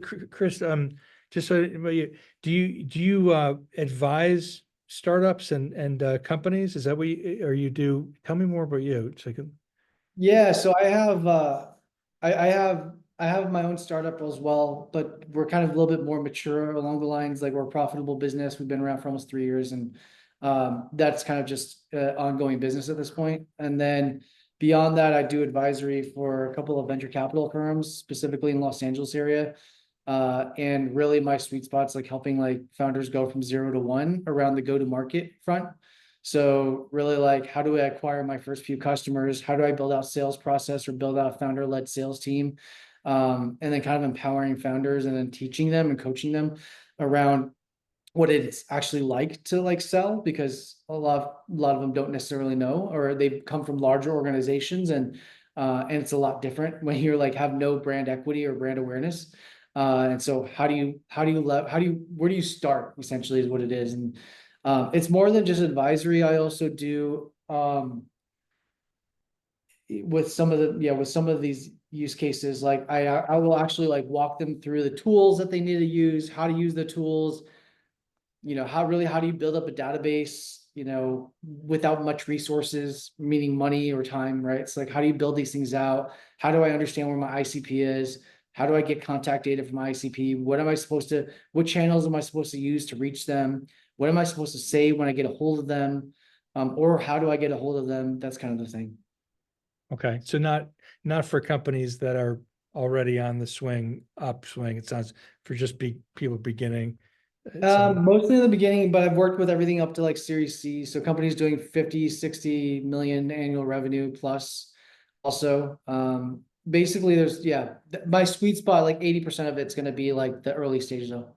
Chris, just so do you advise startups and companies? Is that what or you do? Tell me more about you. So I can, Yeah, so I have my own startup as well, but we're kind of a little bit more mature along the lines, like we're a profitable business. We've been around for almost 3 years, and that's kind of just ongoing business at this point. And then beyond that, I do advisory for a couple of venture capital firms, specifically in Los Angeles area. And really my sweet spot's like helping like founders go from 0 to 1 around the go-to-market front. So really like, how do I acquire my first few customers? How do I build out sales process or build out a founder-led sales team? And then kind of empowering founders and then teaching them and coaching them around what it's actually like to like sell, because a lot of them don't necessarily know, or they come from larger organizations, and it's a lot different when you're like have no brand equity or brand awareness. And so where do you start essentially is what it is. And it's more than just advisory. I also do with some of these use cases, like I will actually like walk them through the tools that they need to use, how to use the tools, how do you build up a database, without much resources, meaning money or time, right? It's like, how do you build these things out? How do I understand where my ICP is? How do I get contact data from my ICP? What channels am I supposed to use to reach them? What am I supposed to say when I get a hold of them? Or how do I get a hold of them? That's kind of the thing. okay. So not for companies that are already on the upswing. It sounds for just people beginning. Mostly in the beginning, but I've worked with everything up to like Series C. So companies doing 50, 60 million annual revenue plus also. Basically my sweet spot, like 80% of it's going to be like the early stage though.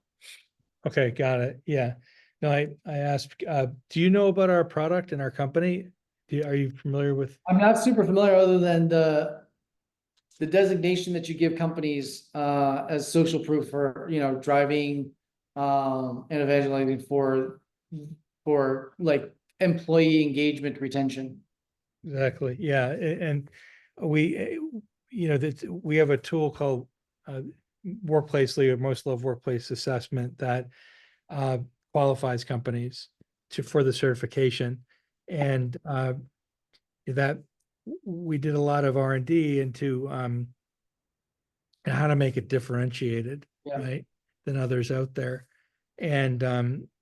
Okay, got it. Yeah. No, I asked, do you know about our product and our company? Are you familiar with? I'm not super familiar other than the designation that you give companies as social proof for, driving and evangelizing for like employee engagement retention. Exactly. Yeah. And we, that we have a tool called Workplace Leader, Most Loved Workplace Assessment that uh, qualifies companies for the certification. And that we did a lot of R&D into how to make it differentiated, Yeah. right, than others out there. And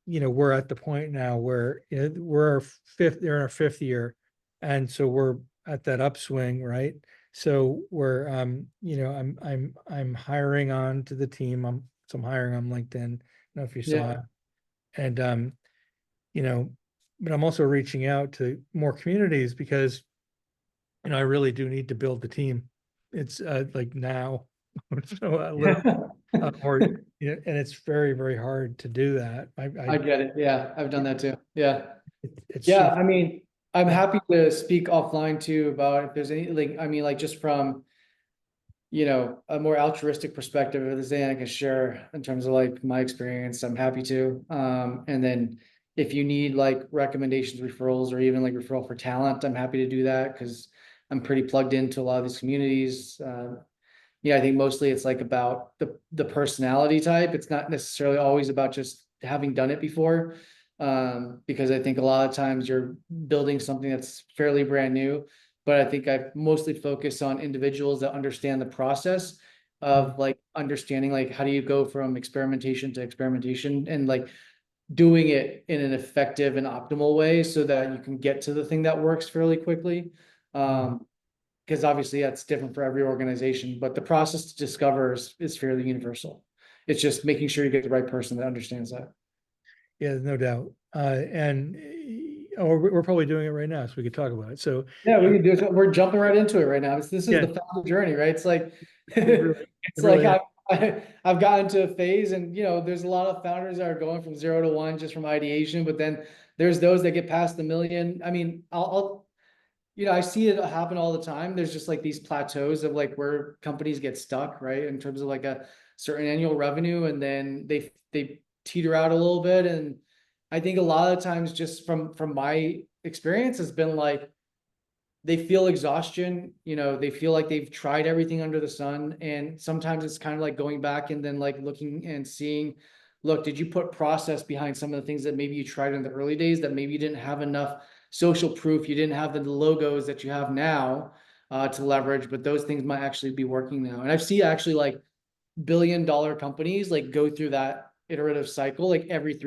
we're at the point now where they're in our fifth year, and so we're at that upswing, right? So we're I'm hiring on to the team. I'm hiring on LinkedIn. I don't know if you saw Yeah. it. And you know, but I'm also reaching out to more communities because I really do need to build the team. It's like now. So or and it's very, very hard to do that. I get it. Yeah. I've done that too. Yeah. It's Yeah. so I mean, I'm yeah. happy to speak offline too about if there's any, like, I mean, like just from, a more altruistic perspective, if there's anything I can share in terms of like my experience, I'm happy to. And then if you need like recommendations, referrals, or even like referral for talent, I'm happy to do that because I'm pretty plugged into a lot of these communities. I think mostly it's like about the personality type. It's not necessarily always about just having done it before. Because I think a lot of times you're building something that's fairly brand new, but I think I mostly focus on individuals that understand the process of like understanding like how do you go from experimentation to experimentation and like doing it in an effective and optimal way so that you can get to the thing that works fairly quickly. Because obviously that's different for every organization, but the process to discover is fairly universal. It's just making sure you get the right person that understands that. Yeah, no doubt. And we're probably doing it right now, so we could talk about it. So Yeah, we can do it. We're jumping right into it right now. This is yeah, the founder journey, right? It's like it really, it's it like really is. I've gotten to a phase, and there's a lot of founders that are going from 0 to 1 just from ideation, but then there's those that get past the million. I mean, I see it happen all the time. There's just like these plateaus of like where companies get stuck, right? In terms of like a certain annual revenue, and then they teeter out a little bit. And I think a lot of times just from my experience has been like they feel exhaustion, they feel like they've tried everything under the sun. And sometimes it's kind of like going back and then like looking and seeing, look, did you put process behind some of the things that maybe you tried in the early days that maybe you didn't have enough social proof, you didn't have the logos that you have now to leverage, but those things might actually be working now. And I've seen actually like billion-dollar companies like go through that iterative cycle like every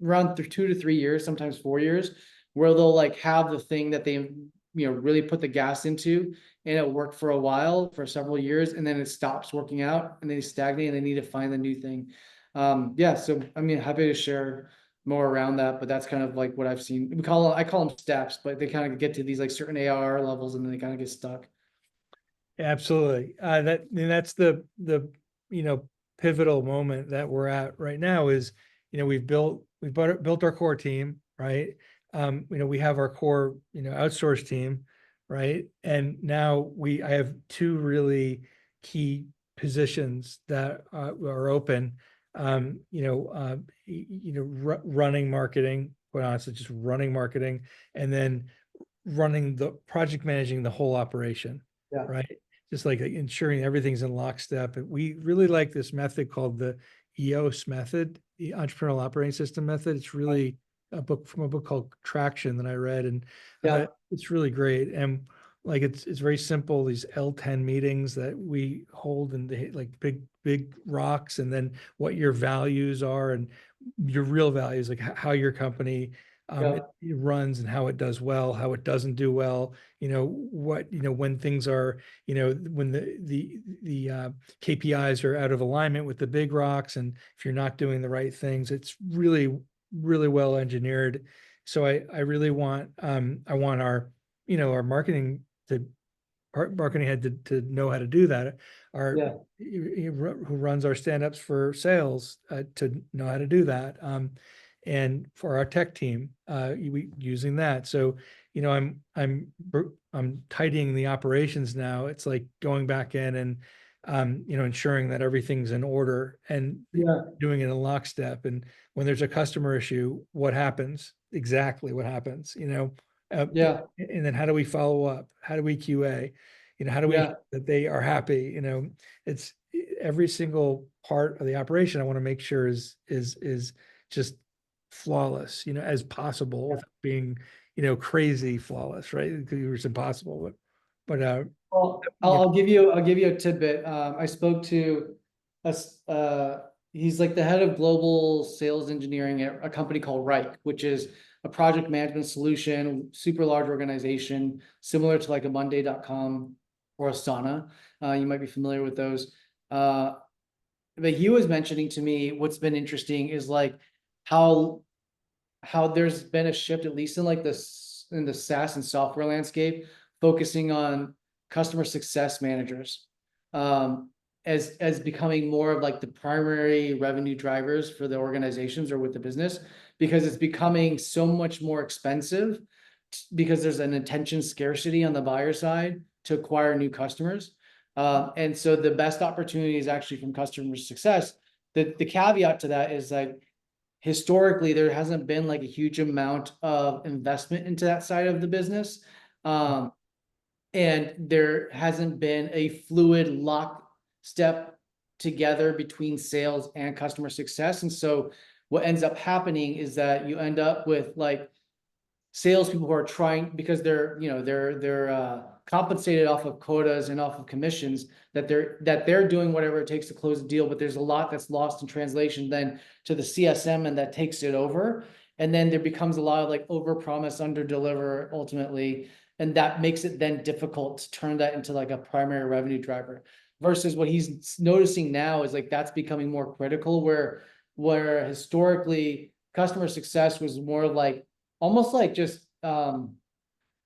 around 2 to 3 years, sometimes 4 years, where they'll like have the thing that they really put the gas into, and it worked for a while, for several years, and then it stops working out and they stagnate and they need to find the new thing. Yeah, so I mean, happy to share more around that, but that's kind of like what I've seen. I call them steps, but they kind of get to these like certain ARR levels and then they kind of get stuck. Absolutely. That's the, you know, pivotal moment that we're at right now is, we've built our core team, right? We have our core, outsource team, right? And now I have two really key positions that are open. Running marketing, quite honestly, just running marketing, and then managing the whole operation, Yeah, right? Just like ensuring everything's in lockstep. And we really like this method called the EOS method, the Entrepreneurial Operating System method. It's really a book from a book called Traction that I read, and I yeah, thought it's really great. And like it's very simple. These L10 meetings that we hold, and they like big rocks, and then what your values are and your real values, like how your company yeah, it runs and how it does well, how it doesn't do well, when things are, when the KPIs are out of alignment with the big rocks, and if you're not doing the right things, it's really, really well engineered. So I really want, I want our marketing to our marketing head to know how to do that. Our yeah, who runs our stand-ups for sales to know how to do that. And for our tech team, we using that. So, I'm tidying the operations now. It's like going back in and ensuring that everything's in order and yeah, doing it in lockstep. And when there's a customer issue, what happens? Exactly what happens, uh, yeah, and then how do we follow up? How do we QA? How do we yeah, that they are happy? It's every single part of the operation I want to make sure is just flawless, as possible yeah. without being, crazy flawless, right? Because it's impossible, but Well, you I'll give you a tidbit. I spoke to us, he's like the head of global sales engineering at a company called Reich, which is a project management solution, super large organization, similar to like a Monday.com or Asana. You might be familiar with those. But he was mentioning to me what's been interesting is like how there's been a shift, at least in like this in the SaaS and software landscape, focusing on customer success managers as becoming more of like the primary revenue drivers for the organizations or with the business, because it's becoming so much more expensive because there's an attention scarcity on the buyer side to acquire new customers. And so the best opportunity is actually from customer success. The caveat to that is like historically there hasn't been like a huge amount of investment into that side of the business. And there hasn't been a fluid lock step together between sales and customer success. And so what ends up happening is that you end up with like salespeople who are trying, because they're compensated off of quotas and off of commissions, that they're doing whatever it takes to close the deal, but there's a lot that's lost in translation then to the CSM, and that takes it over. And then there becomes a lot of like over promise, under deliver ultimately, and that makes it then difficult to turn that into like a primary revenue driver. Versus what he's noticing now is like that's becoming more critical, where historically customer success was more like almost like just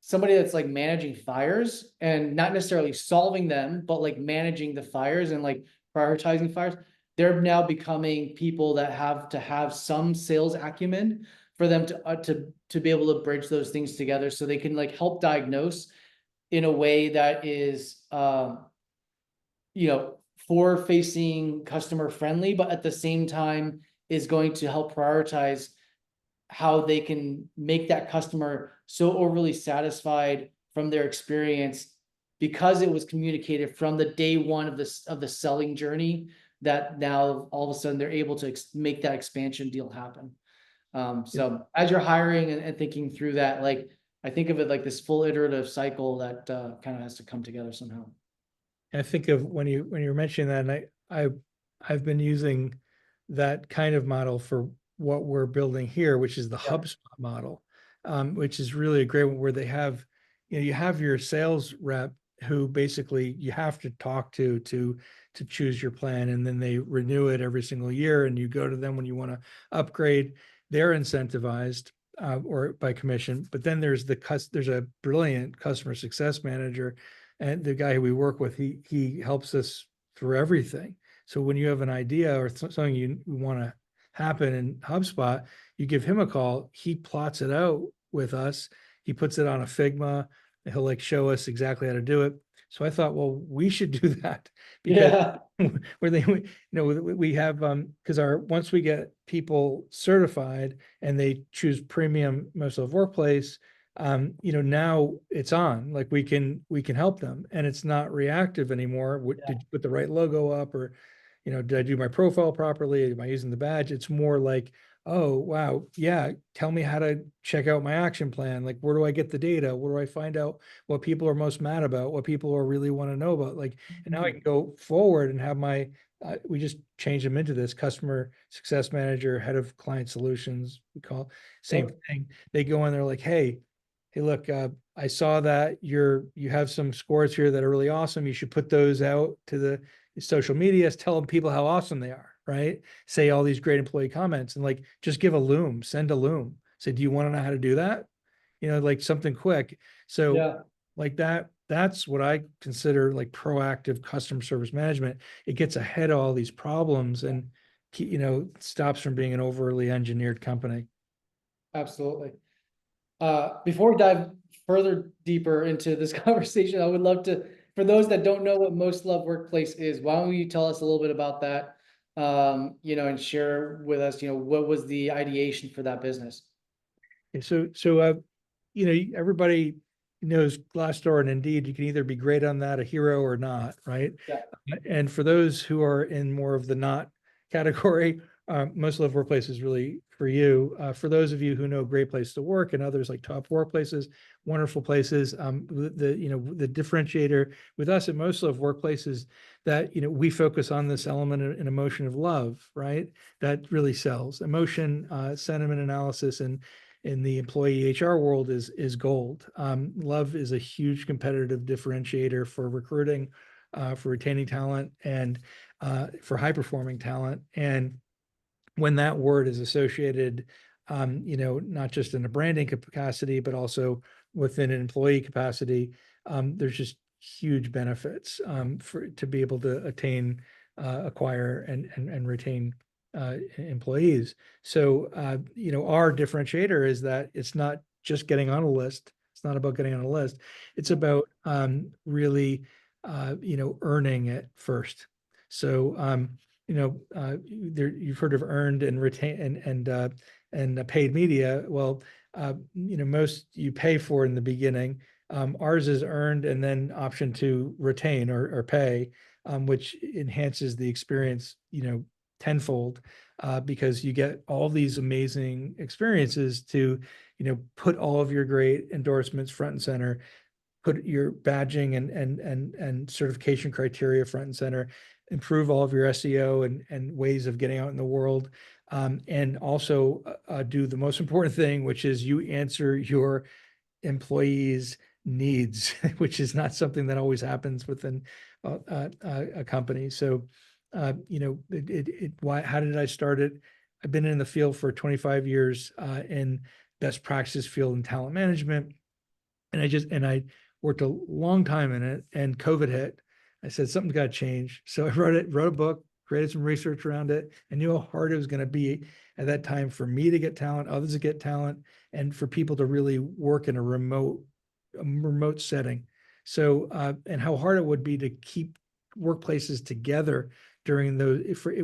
somebody that's like managing fires and not necessarily solving them, but like managing the fires and like prioritizing fires. They're now becoming people that have to have some sales acumen for them to be able to bridge those things together, so they can like help diagnose in a way that is forward facing, customer friendly, but at the same time is going to help prioritize how they can make that customer so overly satisfied from their experience, because it was communicated from the day one of this, of the selling journey, that now all of a sudden they're able to make that expansion deal happen. So as you're hiring and thinking through that, like, I think of it like this full iterative cycle that kind of has to come together somehow. I think of when you're mentioning that, and I've been using that kind of model for what we're building here, which is the Yeah. HubSpot model, which is really a great one where they have, you have your sales rep who basically you have to talk to choose your plan, and then they renew it every single year, and you go to them when you want to upgrade. They're incentivized or by commission, but then there's a brilliant customer success manager, and the guy who we work with, he helps us through everything. So when you have an idea or something you want to happen in HubSpot, you give him a call, he plots it out with us, he puts it on a Figma, he'll like show us exactly how to do it. So I thought, well, we should do that because Yeah. where we have because once we get people certified and they choose premium Microsoft Workplace, now it's on, like we can help them, and it's not reactive anymore. Did you put the right logo up, or did I do my profile properly, am I using the badge? It's more like, oh wow, yeah, tell me how to check out my action plan, like where do I get the data, where do I find out what people are most mad about, what people are really want to know about, like, and now I can go forward and have my we just change them into this customer success manager, head of client solutions, we call same thing. They go in, they're like, hey, look, I saw that you have some scores here that are really awesome. You should put those out to the social medias, tell people how awesome they are, right? Say all these great employee comments, and like just give a loom, send a loom. Say, do you want to know how to do that? Like something quick. So Yeah. like that's what I consider like proactive customer service management. It gets ahead of all these problems and stops from being an overly engineered company. Absolutely. Before we dive further deeper into this conversation, I would love to, for those that don't know what Most Love Workplace is, why don't you tell us a little bit about that, and share with us, what was the ideation for that business? Everybody knows Glassdoor and Indeed. You can either be great on that, a hero, or not, right? Yeah. And for those who are in more of the not category, Most Love Workplace is really for you. For those of you who know Great Place to Work and others like Top Workplaces, wonderful places. The differentiator with us at Most Love Workplace is that we focus on this element and emotion of love, right? That really sells. Emotion, sentiment analysis, and in the employee HR world is gold. Love is a huge competitive differentiator for recruiting, for retaining talent, and for high performing talent. And when that word is associated, not just in a branding capacity, but also within an employee capacity, there's just huge benefits to be able to attain, acquire, and retain employees. So, our differentiator is that it's not just getting on a list. It's not about getting on a list. It's about really, earning it first. So, you've heard of earned and retain and paid media. Well, most you pay for in the beginning. Ours is earned and then option to retain or pay, which enhances the experience, tenfold, because you get all these amazing experiences to, put all of your great endorsements front and center, put your badging and certification criteria front and center, improve all of your SEO and ways of getting out in the world, and also do the most important thing, which is you answer your employees' needs, which is not something that always happens within a company. So, why? How did I start it? I've been in the field for 25 years in best practice field and talent management, and I worked a long time in it. And COVID hit. I said something's got to change. So I wrote a book, created some research around it. I knew how hard it was going to be at that time for me to get talent, others to get talent, and for people to really work in a remote setting. So, and how hard it would be to keep workplaces together during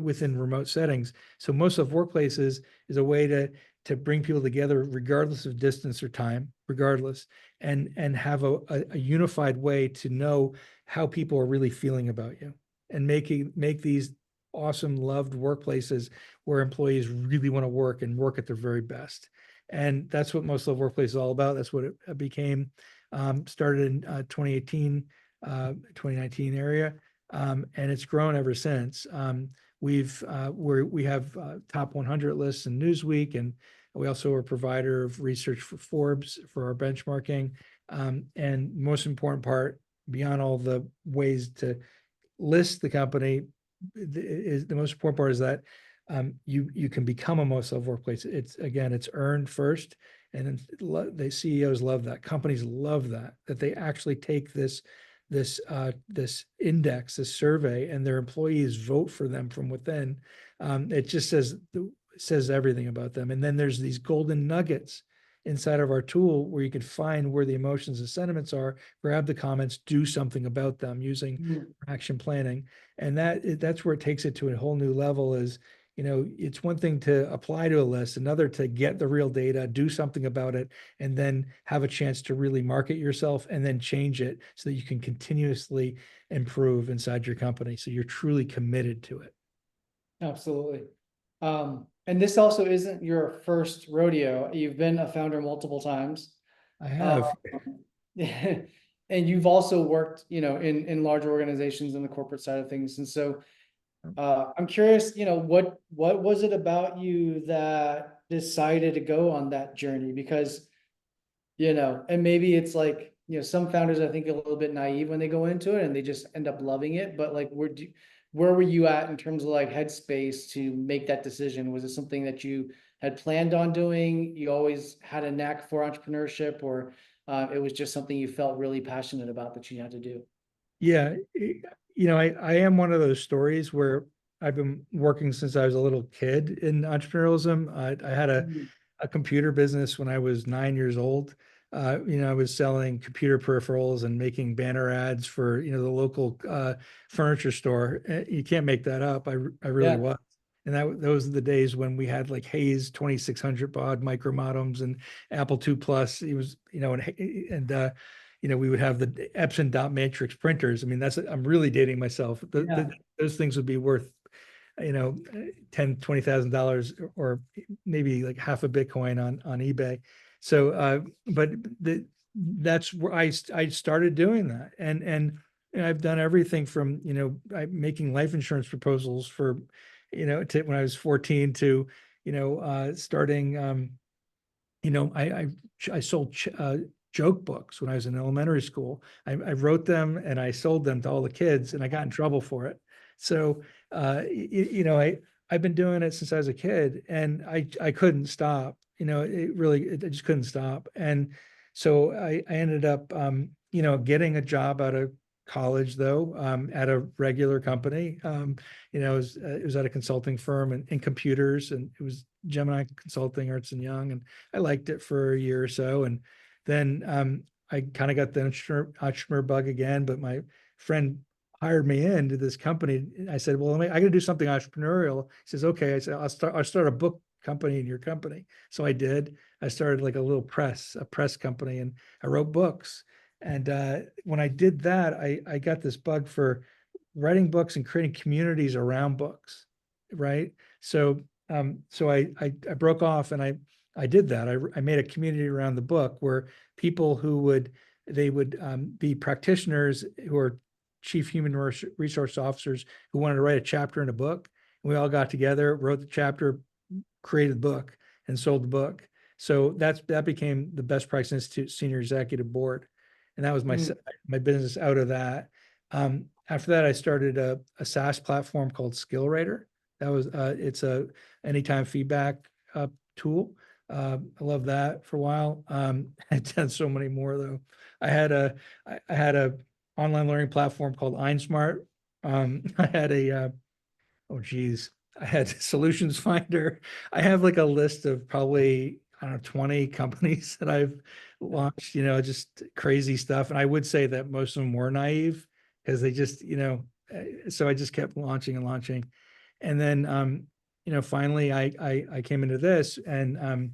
within remote settings. So most of workplaces is a way to bring people together regardless of distance or time, regardless, and have a unified way to know how people are really feeling about you, and make these awesome, loved workplaces where employees really want to work and work at their very best. And that's what Most Love Workplace is all about. That's what it became. Started in 2018, 2019 area, and it's grown ever since. We have top 100 lists in Newsweek, and we also are a provider of research for Forbes for our benchmarking. And most important part, beyond all the ways to list the company, is the most important part is that you can become a Most Loved Workplace. It's again, it's earned first, and the CEOs love that. Companies love that they actually take this index, this survey, and their employees vote for them from within. It just says everything about them. And then there's these golden nuggets inside of our tool where you can find where the emotions and sentiments are, grab the comments, do something about them using action planning. And that's where it takes it to a whole new level. Is, it's one thing to apply to a list, another to get the real data, do something about it, and then have a chance to really market yourself and then change it so that you can continuously improve inside your company. So you're truly committed to it. Absolutely. And this also isn't your first rodeo. You've been a founder multiple times. I have. And you've also worked, in larger organizations in the corporate side of things. And so I'm curious, what was it about you that decided to go on that journey? Because, and maybe it's like, some founders, I think, a little bit naive when they go into it and they just end up loving it. But like, where were you at in terms of like headspace to make that decision? Was it something that you had planned on doing? You always had a knack for entrepreneurship, or it was just something you felt really passionate about that you had to do? Yeah. I am one of those stories where I've been working since I was a little kid in entrepreneurialism. I had a computer business when I was 9 years old. I was selling computer peripherals and making banner ads for, the local furniture store. You can't make that up. I really Yeah. was. And those are the days when we had like Hayes 2600 baud micro modems and Apple II Plus. It was, we would have the Epson dot matrix printers. I mean, I'm really dating myself. Those things would be worth, you know, $10,000-$20,000 or maybe like half a Bitcoin on eBay. So, but that's where I started doing that, and I've done everything from making life insurance proposals for, to when I was 14 to starting. I sold joke books when I was in elementary school. I wrote them and I sold them to all the kids, and I got in trouble for it. So, I've been doing it since I was a kid, and I couldn't stop. I just couldn't stop. And so I ended up, getting a job out of college, though, at a regular company. It was at a consulting firm in computers, and it was Gemini Consulting, Ernst and Young, and I liked it for a year or so. And then I kind of got the entrepreneur bug again, but my friend hired me into this company. I said, well, I got to do something entrepreneurial. He says, okay. I said, I'll start a book company in your company. So I did. I started like a press company, and I wrote books. And when I did that, I got this bug for writing books and creating communities around books, right? So I broke off, and I did that. I made a community around the book where people would be practitioners who are chief human resource officers who wanted to write a chapter in a book. And we all got together, wrote the chapter, created the book, and sold the book. So that became the Best Practice Institute Senior Executive Board, and that was my business out of that. After that, I started a SaaS platform called SkillWriter. That was it's a anytime feedback tool. I love that for a while. I've done so many more though. I had a online learning platform called Einsmart. I had oh geez, I had Solutions Finder. I have like a list of probably, I don't know, 20 companies that I've launched, just crazy stuff. And I would say that most of them were naive because they just, so I just kept launching and launching. And then, finally I came into this, and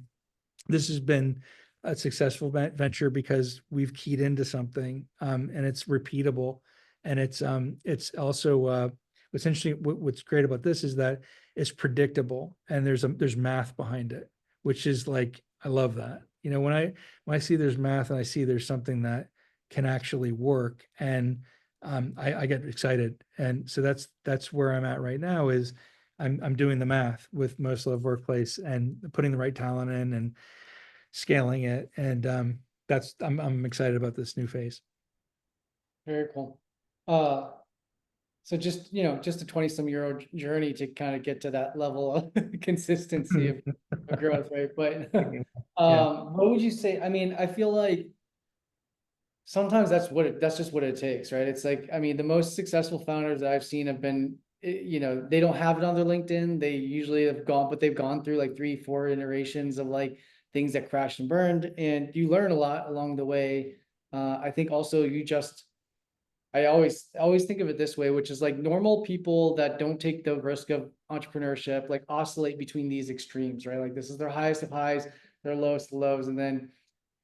this has been a successful venture because we've keyed into something, and it's repeatable, and it's also what's interesting. What's great about this is that it's predictable, and there's math behind it, which is like I love that. You know, when I see there's math and I see there's something that can actually work, and I get excited, and so that's where I'm at right now. Is I'm doing the math with Most Love Workplace and putting the right talent in and scaling it, and that's I'm excited about this new phase. Very cool. Uh, so just, just a 20-some-year-old journey to kind of get to that level of consistency of growth, right? But Yeah, what would you say? I mean, I feel like sometimes that's just what it takes, right? It's like, I mean, the most successful founders that I've seen have been, they don't have it on their LinkedIn. They usually have gone, but they've gone through like 3, 4 iterations of like things that crashed and burned, and you learn a lot along the way. I think also I always think of it this way, which is like normal people that don't take the risk of entrepreneurship, like oscillate between these extremes, right? Like this is their highest of highs, their lowest of lows, and then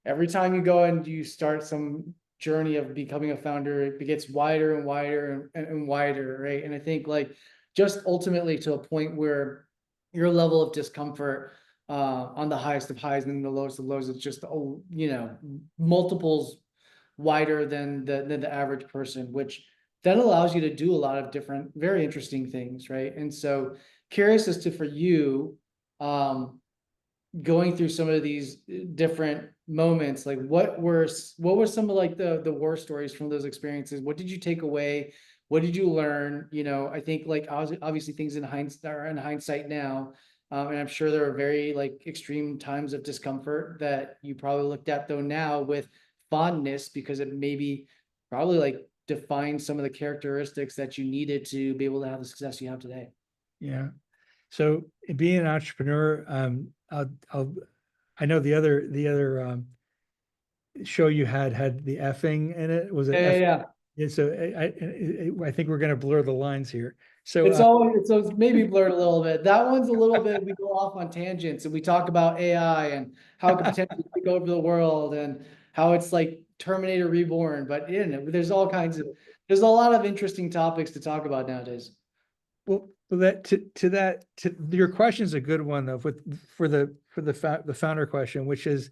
every time you go and you start some journey of becoming a founder, it gets wider and wider and wider, right? And I think like just ultimately to a point where your level of discomfort on the highest of highs and the lowest of lows is just, multiples wider than the average person, which then allows you to do a lot of different, very interesting things, right? And so curious as to for you, going through some of these different moments, like what were some of like the worst stories from those experiences? What did you take away? What did you learn? I think like obviously things in hindsight are in hindsight now. And I'm sure there are very like extreme times of discomfort that you probably looked at though now with fondness because it maybe probably like defined some of the characteristics that you needed to be able to have the success you have today. yeah. So being an entrepreneur, I know the other show you had the effing in it. Was it Yeah, yeah, F? yeah. Yeah, so I think we're going to blur the lines here. So It's maybe blurred a little bit. That one's a little bit, we go off on tangents and we talk about AI and how it could potentially take over the world and how it's like Terminator Reborn. But there's a lot of interesting topics to talk about nowadays. well, to your question is a good one though. For the founder question, which is,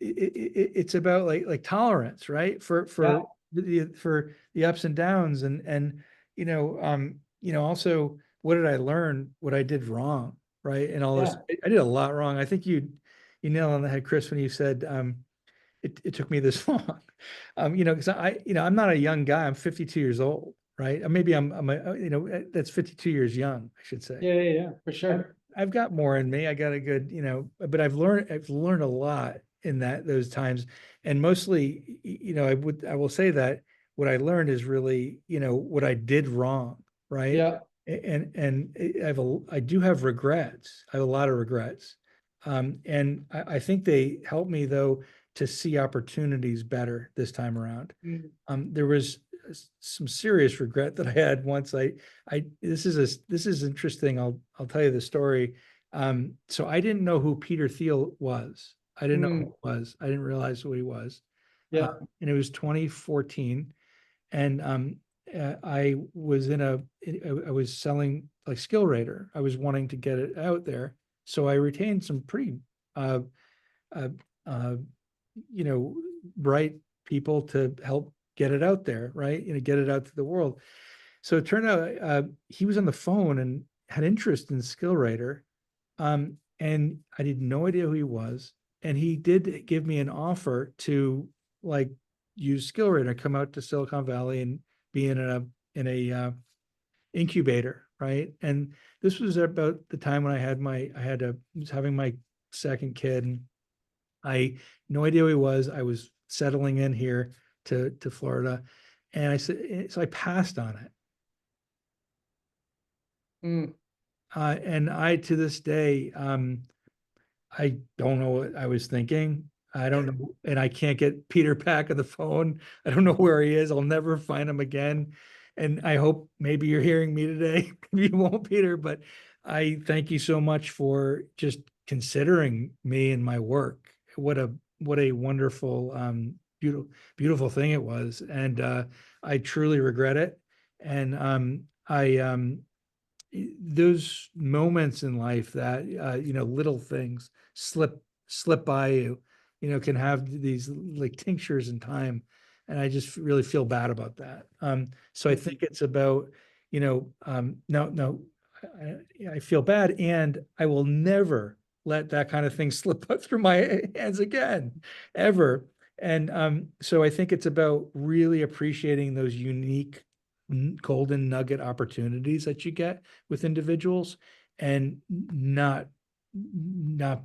it's about like tolerance, right? Yeah, For the ups and downs, and also what did I learn? What I did wrong, right? And all this, yeah, I did a lot wrong. I think you nailed on the head, Chris, when you said it took me this long. Because I'm not a young guy. I'm 52 years old, right? Or maybe that's 52 years young, I should say. yeah, yeah, yeah, for I've, sure. I've got more in me. I got a good, but I've learned a lot in those times. And mostly, I will say that what I learned is really, what I did wrong, right? Yeah. And I do have regrets. I have a lot of regrets. And I think they helped me though to see opportunities better this time around. Mm, There was some serious regret that I had once. This is interesting. I'll tell you the story. So I didn't know who Peter Thiel was. I didn't know who mm, he was. I didn't realize who he was. yeah. And it was 2014, and I was I was selling like Skill Rater. I was wanting to get it out there, so I retained some pretty uh, uh, uh, you know, bright people to help get it out there, right? Get it out to the world. So it turned out he was on the phone and had interest in Skill Rater, and I had no idea who he was. And he did give me an offer to like use Skill Rater, come out to Silicon Valley and be in a incubator, right? And this was about the time when was having my second kid, and I no idea who he was. I was settling in here to Florida, and I said, so I passed on it. Mm, And I to this day, I don't know what I was thinking. I don't know, and I can't get Peter back on the phone. I don't know where he is. I'll never find him again. And I hope maybe you're hearing me today. Maybe you won't, Peter, but I thank you so much for just considering me and my work. what a wonderful, beautiful thing it was. And I truly regret it. And those moments in life that little things slip by you, can have these like tinctures in time, and I just really feel bad about that. So I think it's about, no, no, I feel bad, and I will never let that kind of thing slip up through my hands again, ever. And so I think it's about really appreciating those unique golden nugget opportunities that you get with individuals, and not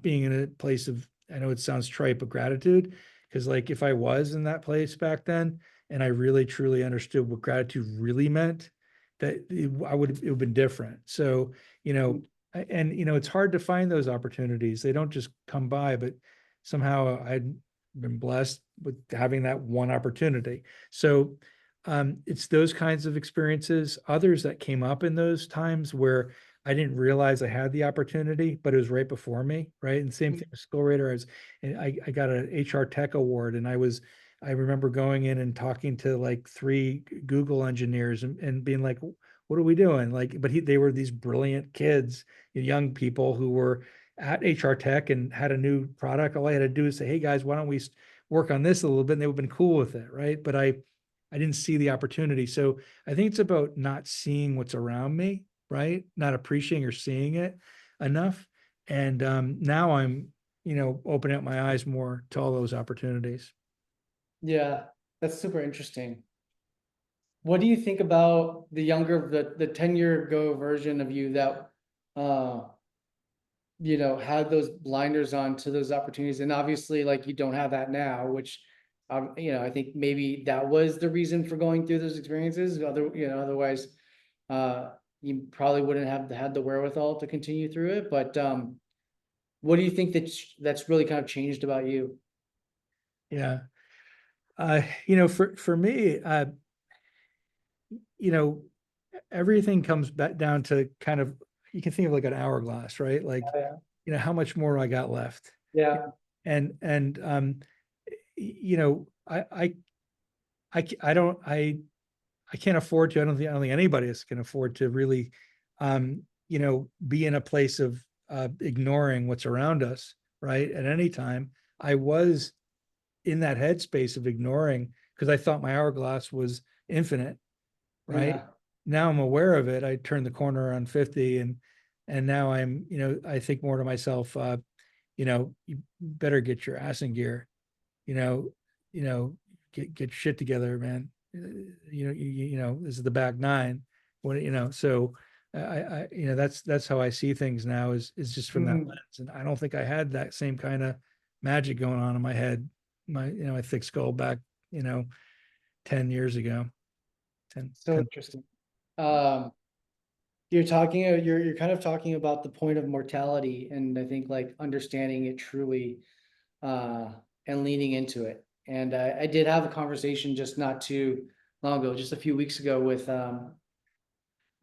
being in a place of, I know it sounds trite, but gratitude. Because like if I was in that place back then and I really truly understood what gratitude really meant, I would, it would have been different. So, and it's hard to find those opportunities. They don't just come by, but somehow I'd been blessed with having that one opportunity. So it's those kinds of experiences, others that came up in those times where I didn't realize I had the opportunity, but it was right before me, right? And same thing with School Radar. And I got an HR Tech Award, and I remember going in and talking to like three Google engineers, and being like, "What are we doing?" Like, but they were these brilliant kids, young people who were at HR Tech and had a new product. All I had to do is say, "Hey guys, why don't we work on this a little bit?" And they would have been cool with it, right? But I didn't see the opportunity. So I think it's about not seeing what's around me, right? Not appreciating or seeing it enough. And now I'm, opening up my eyes more to all those opportunities. Yeah, that's super interesting. What do you think about the 10-year ago version of you that, uh, had those blinders on to those opportunities? And obviously, like, you don't have that now, which, I think maybe that was the reason for going through those experiences. Otherwise, you probably wouldn't have had the wherewithal to continue through it. But, what do you think that's really kind of changed about you? Yeah. For me, you know, everything comes back down to kind of, you can think of like an hourglass, right? Like, Yeah. how much more do I got left? Yeah. And I don't, I can't afford to, I don't think anybody else can afford to really, be in a place of ignoring what's around us, right? At any time. I was in that headspace of ignoring because I thought my hourglass was infinite, right? Yeah. Now I'm aware of it. I turned the corner on 50, and now I'm, I think more to myself, you better get your ass in gear, you know, get shit together, man. This is the back nine. What, so that's how I see things now, is just from that Mm. lens. And I don't think I had that same kind of magic going on in my head, my thick skull back, you know, 10 years ago. 10, So 10. interesting. Um, you're kind of talking about the point of mortality, and I think like understanding it truly, uh, and leaning into it. And I did have a conversation just not too long ago, just a few weeks ago, with the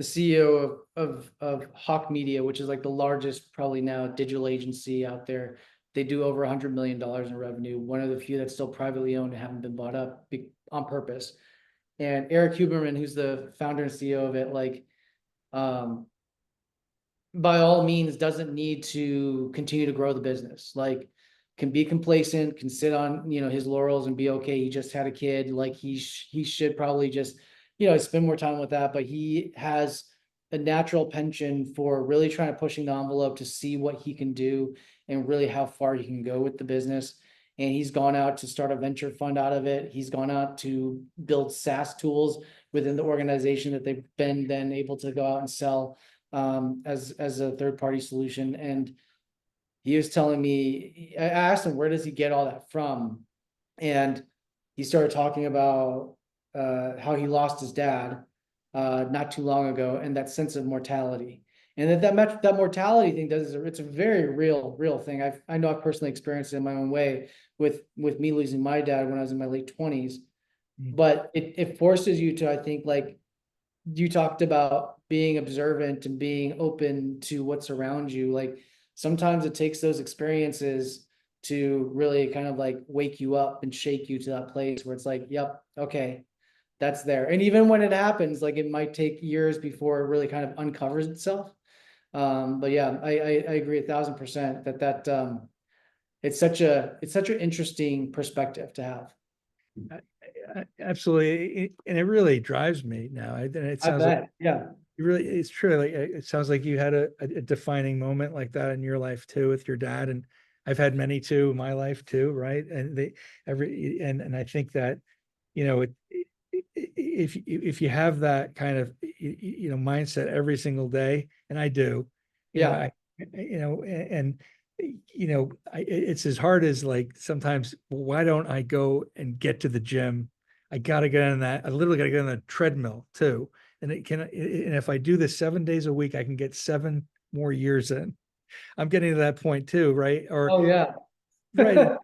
CEO of Hawk Media, which is like the largest probably now digital agency out there. They do over $100 million in revenue. One of the few that's still privately owned and haven't been bought up on purpose. And Eric Huberman, who's the founder and CEO of it, like, um, by all means doesn't need to continue to grow the business. Like, can be complacent, can sit on, his laurels and be okay. He just had a kid. Like, he should probably just, spend more time with that. But he has a natural penchant for really trying to pushing the envelope to see what he can do and really how far he can go with the business. And he's gone out to start a venture fund out of it. He's gone out to build SaaS tools within the organization that they've been then able to go out and sell, as a third party solution. And he was telling me, I asked him, where does he get all that from? And he started talking about how he lost his dad not too long ago, and that sense of mortality. And that mortality thing it's a very real thing. I know I've personally experienced it in my own way with me losing my dad when I was in my late 20s. Mm. But it forces you to, I think, like, you talked about being observant and being open to what's around you. Like, sometimes it takes those experiences to really kind of like wake you up and shake you to that place where it's like, yep, okay, that's there. And even when it happens, like it might take years before it really kind of uncovers itself. But yeah, I agree 1,000% it's such an interesting perspective to have. Absolutely. And it really drives me now. And it I sounds like bet. Yeah. it really, it's true. Like it sounds like you had a defining moment like that in your life too with your dad. And I've had many too in my life too, right? And and I think that, you know, if you have that kind of mindset every single day, and I do, Yeah. I and it's as hard as like sometimes, well, why don't I go and get to the gym? I gotta get on that. I literally gotta get on the treadmill too. And and if I do this 7 days a week, I can get 7 more years in. I'm getting to that point too, right? Or Oh yeah. right.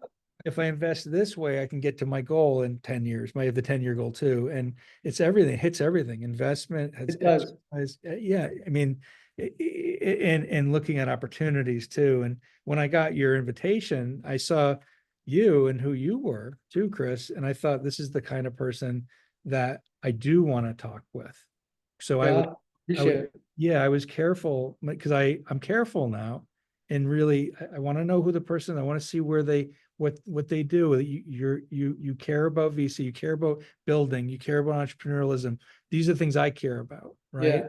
If I invest this way, I can get to my goal in 10 years. I have the 10-year goal too. And it's everything, it hits everything. Investment has It does. exercise. Yeah. I mean, and looking at opportunities too. And when I got your invitation, I saw you and who you were too, Chris. And I thought this is the kind of person that I do want to talk with. So Yeah. I Appreciate would, it. yeah, I was careful because I'm careful now, and really I want to know who the person. I want to see where they what they do. You care about VC, you care about building, you care about entrepreneurialism. These are things I care about, right? Yeah.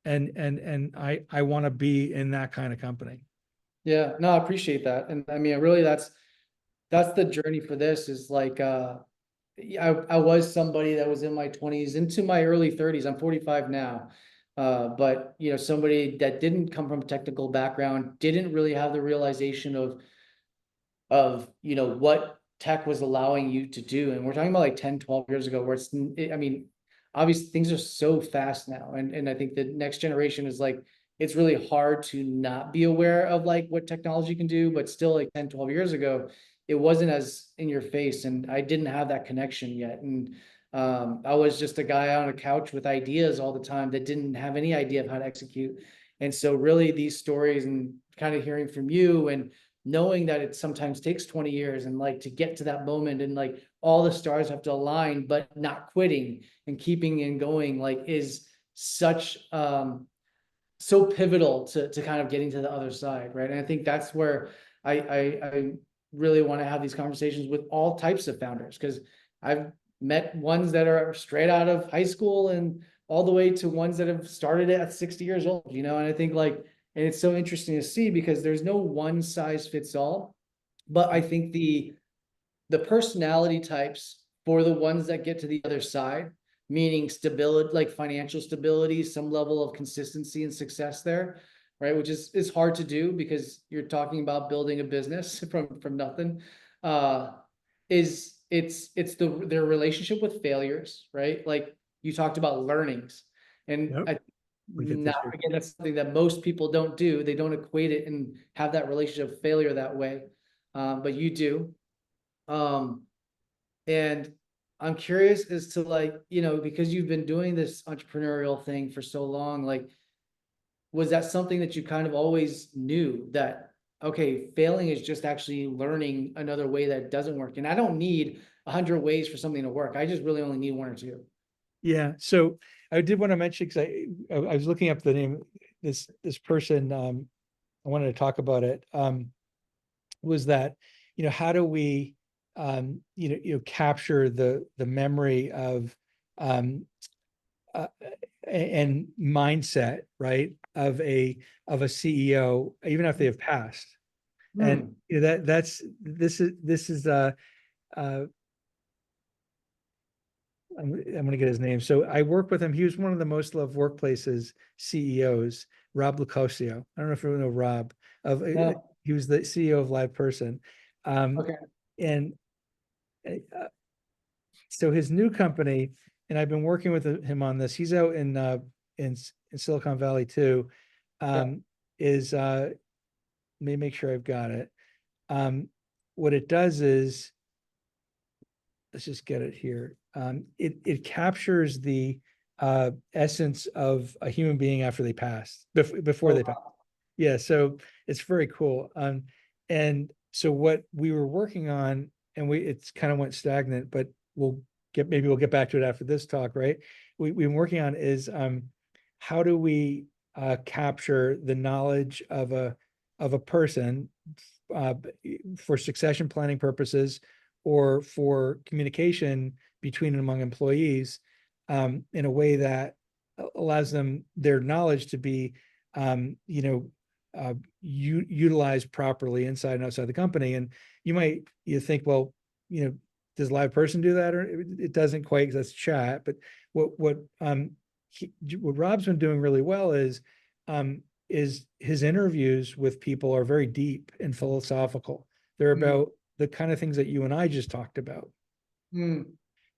And I want to be in that kind of company. Yeah. No, I appreciate that. And I mean, really that's the journey for this is like, yeah, I was somebody that was in my 20s into my early 30s. I'm 45 now. But somebody that didn't come from a technical background, didn't really have the realization of what tech was allowing you to do. And we're talking about like 10, 12 years ago, where I mean, obviously things are so fast now. And I think the next generation is like, it's really hard to not be aware of like what technology can do, but still like 10, 12 years ago, it wasn't as in your face. And I didn't have that connection yet. And I was just a guy on a couch with ideas all the time that didn't have any idea of how to execute. And so really these stories and kind of hearing from you and knowing that it sometimes takes 20 years and like to get to that moment and like all the stars have to align, but not quitting and keeping and going like is such so pivotal to kind of getting to the other side, right? And I think that's where I really want to have these conversations with all types of founders, because I've met ones that are straight out of high school and all the way to ones that have started it at 60 years old, and I think like, and it's so interesting to see because there's no one size fits all. But I think the personality types for the ones that get to the other side, meaning stability, like financial stability, some level of consistency and success there, right? Which is hard to do because you're talking about building a business from nothing. Uh, is it's their relationship with failures, right? Like you talked about learnings, and Yep. I Look at this. now again that's something that most people don't do. They don't equate it and have that relationship of failure that way, but you do. Um, and I'm curious as to like, because you've been doing this entrepreneurial thing for so long, like, was that something that you kind of always knew that, okay, failing is just actually learning another way that doesn't work. And I don't need 100 ways for something to work. I just really only need one or two. Yeah. So I did want to mention because I was looking up the name this person. I wanted to talk about it. Was that how do we capture the memory of um uh, and mindset, right, of a CEO even if they have passed. And Hmm. that's this is uh I'm gonna get his name. So I work with him. He was one of the most loved workplaces CEOs, Rob Lucosio. I don't know if you know Rob. No. He was the CEO of Live Person. Um, Okay. and so his new company, and I've been working with him on this. He's out in Silicon Valley too. Yeah. Is Let me make sure I've got it. What it does is, let's just get it here. It captures the essence of a human being after they pass, before Oh, they pass. Yeah, so it's very cool. And so what we were working on, and it's kind of went stagnant, but maybe we'll get back to it after this talk, right? We've been working on is how do we capture the knowledge of a person uh, for succession planning purposes or for communication between and among employees in a way that allows them their knowledge to be utilized properly inside and outside the company. And you think, well, does a live person do that? Or it doesn't quite, because that's chat. But what Rob's been doing really well is his interviews with people are very deep and philosophical. They're about the kind of things that you and I just talked about. Mm.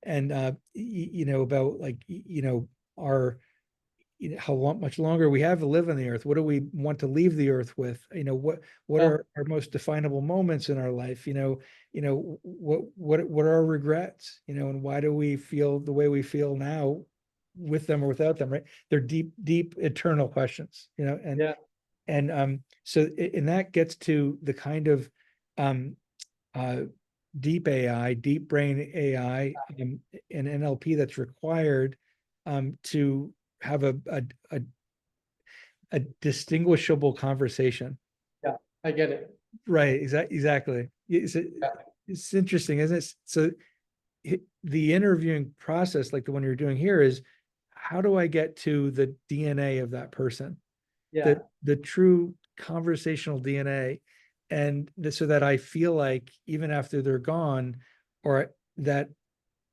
And about like our how much longer we have to live on the earth. What do we want to leave the earth with? What Yeah. are our most definable moments in our life? What are our regrets? And why do we feel the way we feel now, with them or without them? Right? They're deep, eternal questions. Yeah. And and that gets to the kind of um, uh, deep AI, deep brain AI, and NLP that's required to have a distinguishable conversation. Yeah. I get it. Right. Exactly. Yeah. It's interesting, isn't it? So the interviewing process, like the one you're doing here, is how do I get to the DNA of that person, Yeah. the true conversational DNA, and so that I feel like even after they're gone, or that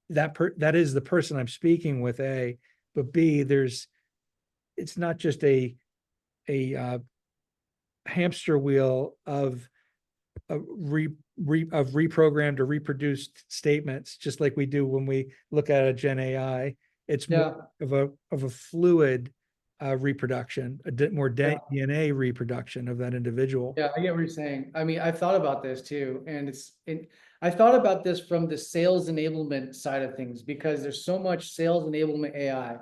is the person I'm speaking with, A, but B, it's not just a hamster wheel of reprogrammed or reproduced statements, just like we do when we look at a Gen AI. It's Yeah. more of a fluid reproduction, more Yeah. DNA reproduction of that individual. Yeah, I get what you're saying. I mean, I've thought about this too, and I thought about this from the sales enablement side of things, because there's so much sales enablement AI,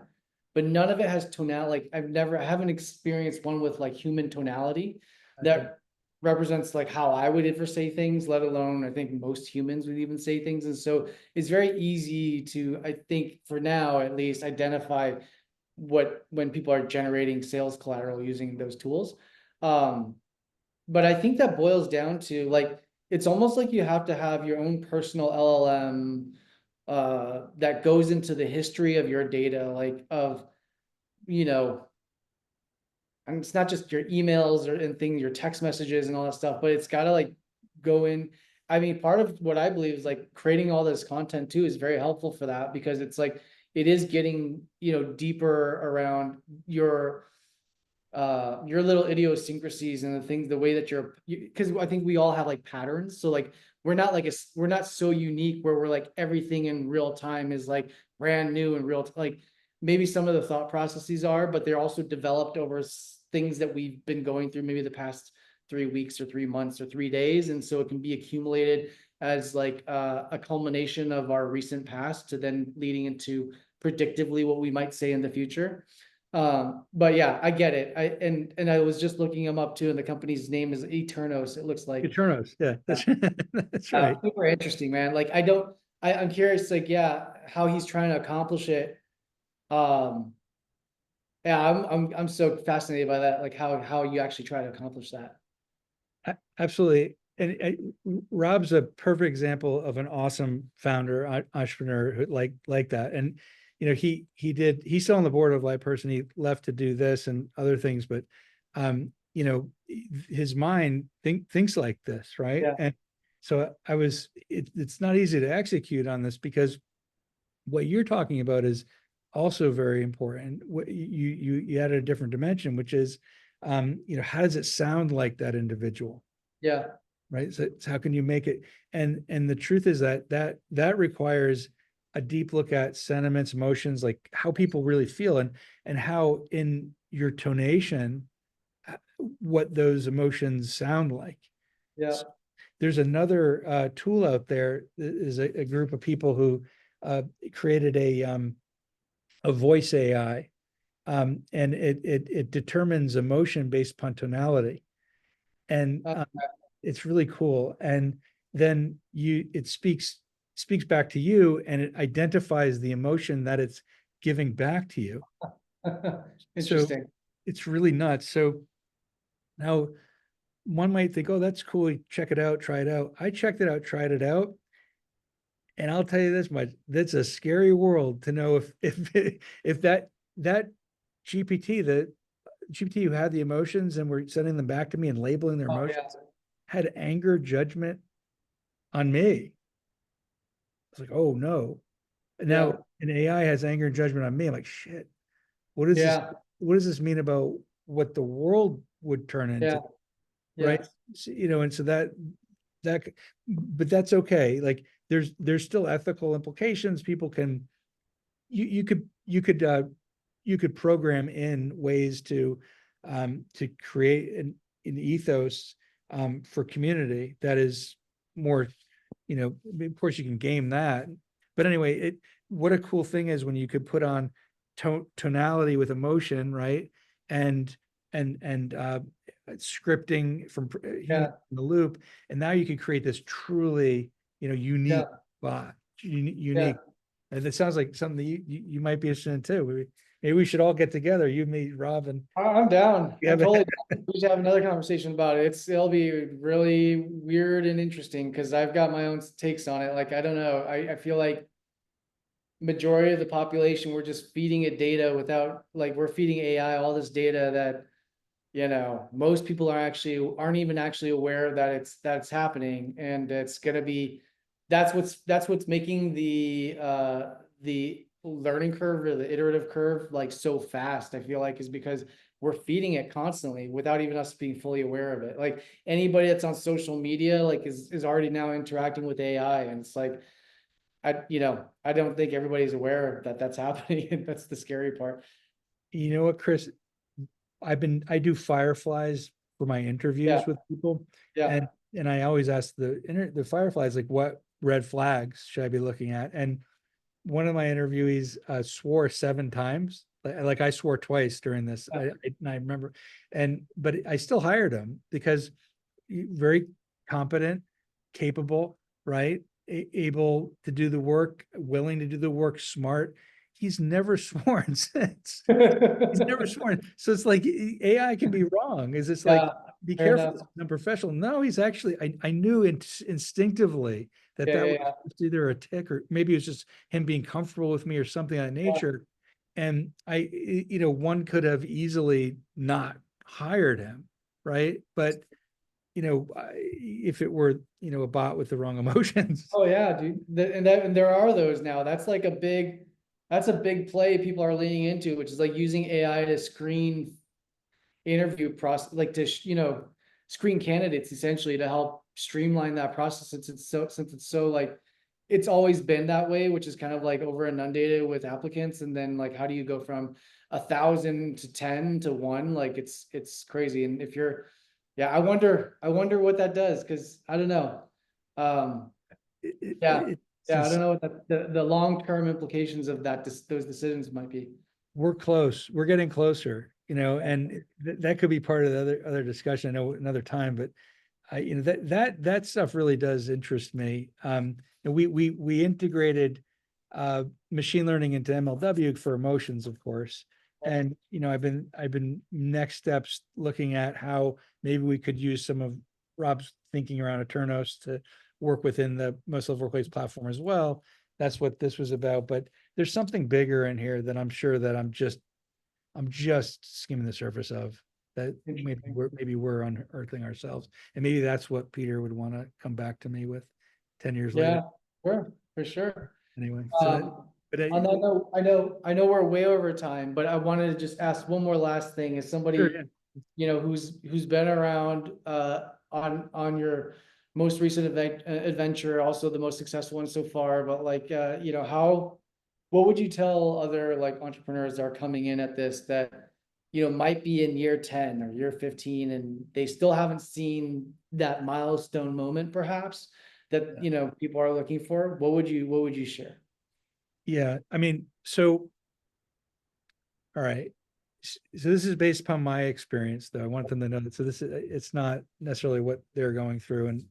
but none of it has tonality. Like I haven't experienced one with like human tonality that represents like how I would ever say things, let alone I think most humans would even say things. And so it's very easy to, I think for now at least, identify when people are generating sales collateral using those tools. Um, but I think that boils down to like, it's almost like you have to have your own personal LLM that goes into the history of your data, like of, you know, and it's not just your emails or and things, your text messages and all that stuff, but it's got to like go in. I mean, part of what I believe is like creating all this content too is very helpful for that, because it's like it is getting, deeper around your little idiosyncrasies and the things, the way that because I think we all have like patterns. So like we're not so unique where we're like everything in real time is like brand new and like maybe some of the thought processes are, but they're also developed over things that we've been going through maybe the past 3 weeks or 3 months or 3 days. And so it can be accumulated as like a culmination of our recent past to then leading into predictively what we might say in the future. But yeah, I get it. And I was just looking them up too, and the company's name is Eternos. It looks like. Eternos, yeah, that's that's right. Super interesting, man. Like I'm curious, like, yeah, how he's trying to accomplish it. Um, yeah, I'm so fascinated by that, like how you actually try to accomplish that. Absolutely. And Rob's a perfect example of an awesome founder, entrepreneur who like that. And he's still on the board of LivePerson. He left to do this and other things, but his mind thinks like this, right? Yeah. And so it's not easy to execute on this, because what you're talking about is also very important. What you added a different dimension, which is how does it sound like that individual? Yeah. Right. So how can you make it? And the truth is that requires a deep look at sentiments, emotions, like how people really feel, and how in your tonation, what those emotions sound like. Yeah. There's another tool out there. Is a group of people who created a voice AI, and it determines emotion based upon tonality. And Uh, it's really cool. And then it speaks back to you, and it identifies the emotion that it's giving back to you. So Interesting. it's really nuts. So now one might think, oh, that's cool. Check it out, try it out. I checked it out, tried it out. And I'll tell you this much, that's a scary world to know if that GPT, the GPT who had the emotions and were sending them back to me and labeling their Oh, yeah, emotions, had anger judgment on me. It's like, oh no. yeah, Now an AI has anger and judgment on me. I'm like, shit, what is this? yeah, What does this mean about what the world would turn yeah, into? Right. yeah, So, and so that, but that's okay. Like there's still ethical implications. People can, you could program in ways to create an ethos for community that is more, of course you can game that, but anyway, what a cool thing is when you could put on tonality with emotion, right? And and scripting from human yeah, in the loop, and now you could create this truly, yeah, unique bot, yeah. unique. And it sounds like something that you might be interested in too. Maybe we should all get together, you, me, Rob, and I'm down. we I'm have a totally down. We should have another conversation about it. It'll be really weird and interesting because I've got my own takes on it. Like, I don't know. I feel like majority of the population, we're just feeding it data without, like, we're feeding AI all this data that, most people aren't even actually aware that it's happening. And it's gonna be, that's what's making the learning curve or the iterative curve like so fast, I feel like, is because we're feeding it constantly without even us being fully aware of it. Like anybody that's on social media, like is already now interacting with AI. And it's like, I don't think everybody's aware that that's happening. And that's the scary part. you know what, Chris, I do fireflies for my Yeah, interviews with people, yeah. and I always ask the fireflies, like, what red flags should I be looking at? And one of my interviewees swore 7 times. Like I swore twice during this. I remember, but I still hired him because very competent, capable, right? Able to do the work, willing to do the work, smart. He's never sworn since. He's never sworn. So it's like AI can be wrong. Is it's like, Yeah, be fair careful, enough. it's unprofessional. No, he's actually, I knew instinctively that Yeah, that yeah, was yeah, either a tick or maybe it's just him being comfortable with me or something of that yeah. nature. And one could have easily not hired him, right? But if it were, a bot with the wrong emotions. Oh yeah, dude. And there are those now. That's a big play people are leaning into, which is like using AI to screen interview process, like to screen candidates essentially to help streamline that process, since it's so like it's always been that way, which is kind of like over inundated with applicants. And then like how do you go from 1,000 to 10 to 1? Like it's crazy. And if you're, yeah, I wonder what that does, because I don't know. um yeah, yeah, I don't It's know what the long-term implications of those decisions might be. we're close. We're getting closer, and that could be part of the other discussion. I know another time, but that stuff really does interest me. And we integrated machine learning into MLW for emotions, of course. And I've been next steps looking at how maybe we could use some of Rob's thinking around Eternos to work within the most level workplace platform as well. That's what this was about. But there's something bigger in here that I'm sure that I'm just skimming the surface of, that Interesting. maybe we're unearthing ourselves. And maybe that's what Peter would want to come back to me with 10 years later. Yeah, sure, for sure. Anyway, so but On that note, I know we're way over time, but I wanted to just ask one more last thing. As sure, somebody, yeah. who's been around on your most recent adventure, also the most successful one so far, but like what would you tell other like entrepreneurs that are coming in at this that might be in year 10 or year 15 and they still haven't seen that milestone moment perhaps that people are looking for? What would you share? Yeah. I mean, so, all right. So this is based upon my experience, though. I want them to know that. So this is, it's not necessarily what they're going through, and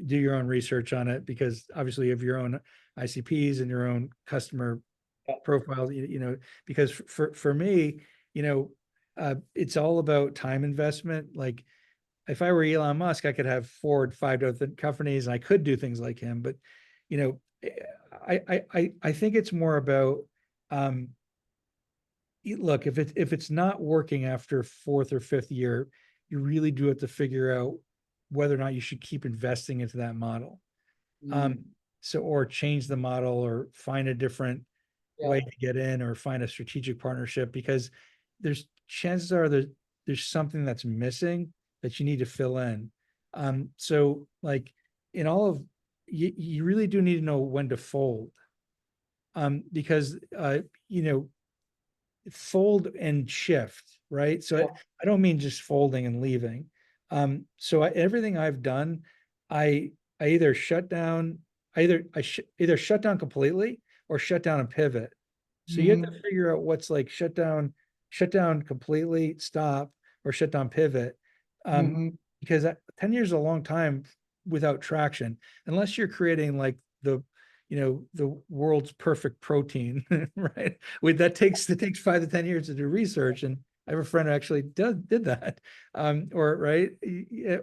do your own research on it, because obviously you have your own ICPs and your own customer Yeah. profiles, because for me, it's all about time investment. Like if I were Elon Musk, I could have 4 or 5 different companies and I could do things like him. But, you know, I think it's more about, um, look, if it's not working after fourth or fifth year, you really do have to figure out whether or not you should keep investing into that model. Um, Mm, so, or change the model or find a different yeah, way to get in or find a strategic partnership, because there's chances are that there's something that's missing that you need to fill in. So like in all of you really do need to know when to fold. Because you know, fold and shift, right? So yeah. I don't mean just folding and leaving. So everything I've done, I either shut down, either shut down completely or shut down and pivot. So you have to Mhm, figure out what's like shut down completely, stop, or shut down, pivot. Um, mhm. because 10 years is a long time without traction, unless you're creating like the world's perfect protein, right? With that takes 5 to 10 years to do research. And I have a friend who actually did that. Or right,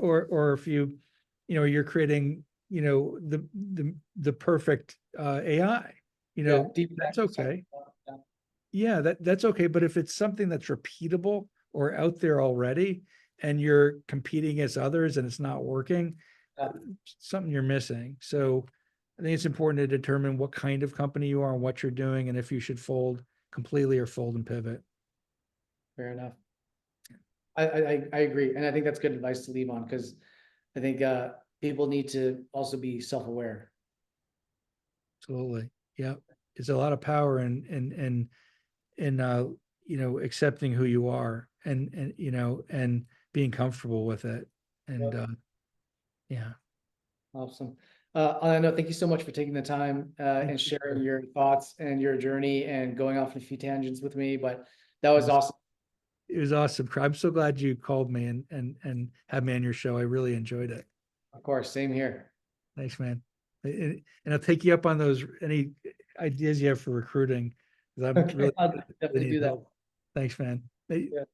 or if you're creating, the perfect AI, Yeah, deep that's tech stuff. okay. Yeah, Yeah, that's okay. But if it's something that's repeatable or out there already, and you're competing against others and it's not working, yeah, something you're missing. So I think it's important to determine what kind of company you are and what you're doing, and if you should fold completely or fold and pivot. fair enough. I agree, and I think that's good advice to leave on, because I think people need to also be self-aware. Absolutely. Yeah. It's a lot of power in accepting who you are, and being comfortable with it. And Yep. yeah. Awesome. On that note, thank you so much for taking the time and sharing your thoughts and your journey and going off on a few tangents with me. But that It was was awesome. it was awesome. I'm so glad you called me and had me on your show. I really enjoyed it. Of course, same here. Thanks, man. And I'll take you up on those any ideas you have for recruiting, because I'm Okay, really, I'll really definitely need do that. help. Thanks, man. Hey, Yeah.